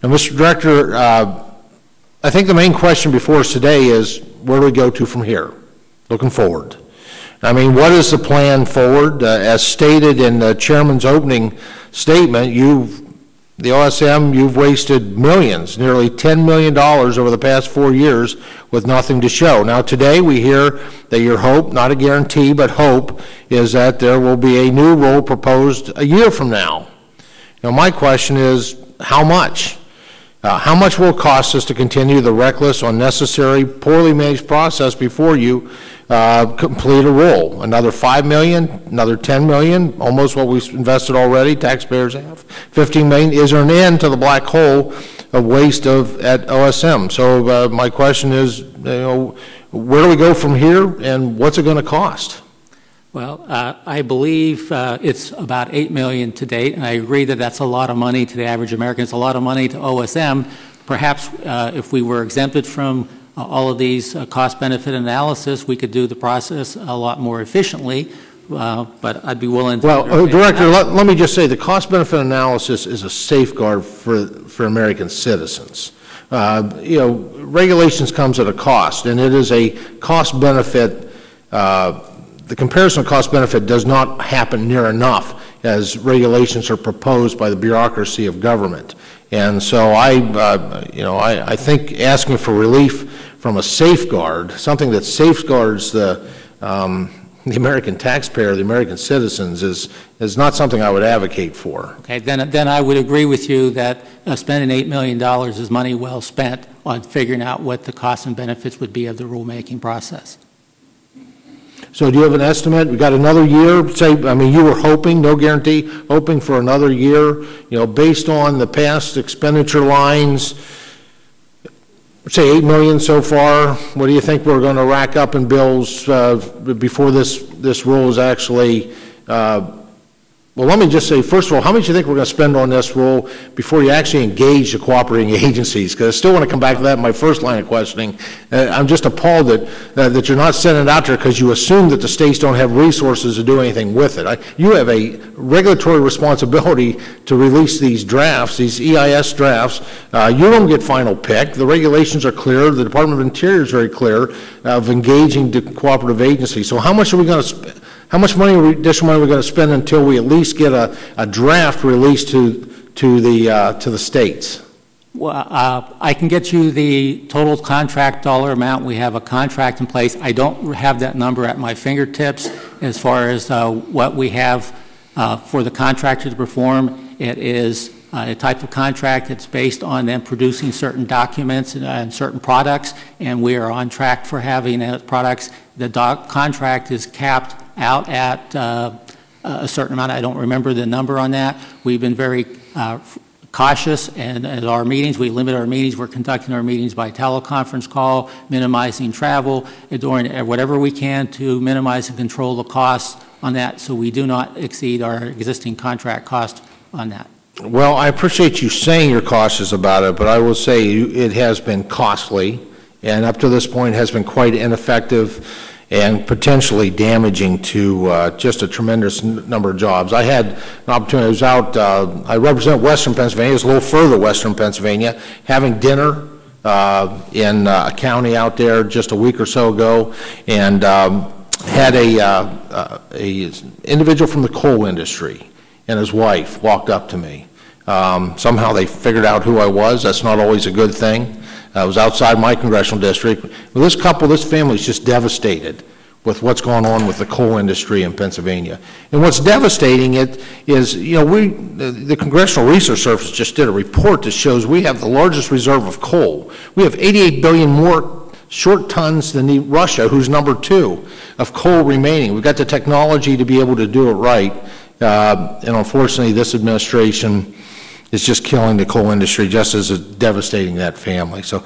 Now, Mr. Director, I think the main question before us today is, where do we go to from here, looking forward? I mean, what is the plan forward? As stated in the chairman's opening statement, the OSM, you've wasted millions, nearly $10 million over the past 4 years with nothing to show. Now today we hear that your hope, not a guarantee, but hope, is that there will be a new rule proposed a year from now. Now my question is, how much? How much will it cost us to continue the reckless, unnecessary, poorly managed process before you complete a rule? Another $5 million, another $10 million, almost what we've invested already, taxpayers have. $15 million, is there an end to the black hole of waste at OSM? So my question is, where do we go from here and what's it going to cost? Well, I believe it's about $8 million to date, and I agree that that's a lot of money to the average American. It's a lot of money to OSM. Perhaps if we were exempted from all of these cost-benefit analysis, we could do the process a lot more efficiently, but I'd be willing to... Well, Director, let me just say the cost-benefit analysis is a safeguard for American citizens. Regulations comes at a cost, and it is a cost-benefit. The comparison of cost-benefit does not happen near enough as regulations are proposed by the bureaucracy of government. And so I think asking for relief from a safeguard, something that safeguards the American taxpayer, the American citizens, is not something I would advocate for. Okay, then I would agree with you that spending $8 million is money well spent on figuring out what the costs and benefits would be of the rulemaking process. So do you have an estimate? We got another year, say, I mean, you were hoping, no guarantee, hoping for another year, based on the past expenditure lines, say $8 million so far. What do you think we're going to rack up in bills before this rule is actually, well, let me just say, first of all, how much do you think we're going to spend on this rule before you actually engage the cooperating agencies? Because I still want to come back to that in my first line of questioning. I'm just appalled that you're not sending it out there because you assume that the states don't have resources to do anything with it. You have a regulatory responsibility to release these drafts, these EIS drafts. You don't get final pick. The regulations are clear. The Department of Interior is very clear of engaging the cooperative agencies. So how much are we going to spend? How much money, additional money, are we going to spend until we at least get a draft released to the states? Well, I can get you the total contract dollar amount. We have a contract in place. I don't have that number at my fingertips as far as what we have for the contractor to perform. It is a type of contract that's based on them producing certain documents and certain products, and we are on track for having products. The contract is capped out at a certain amount. I don't remember the number on that. We've been very cautious, and at our meetings, we limit our meetings. We're conducting our meetings by teleconference call, minimizing travel, doing whatever we can to minimize and control the costs on that, so we do not exceed our existing contract cost on that. Well, I appreciate you saying you're cautious about it, but I will say it has been costly, and up to this point has been quite ineffective and potentially damaging to just a tremendous number of jobs. I had an opportunity, I was out, I represent Western Pennsylvania, it's a little further Western Pennsylvania, having dinner in a county out there just a week or so ago, and had a individual from the coal industry and his wife walked up to me. Somehow they figured out who I was. That's not always a good thing. I was outside my congressional district. Well, this couple, this family is just devastated with what's going on with the coal industry in Pennsylvania. And what's devastating is, the Congressional Research Service just did a report that shows we have the largest reserve of coal. We have 88 billion more short tons than Russia, who's number 2, of coal remaining. We've got the technology to be able to do it right. And unfortunately, this administration is just killing the coal industry just as it's devastating that family. So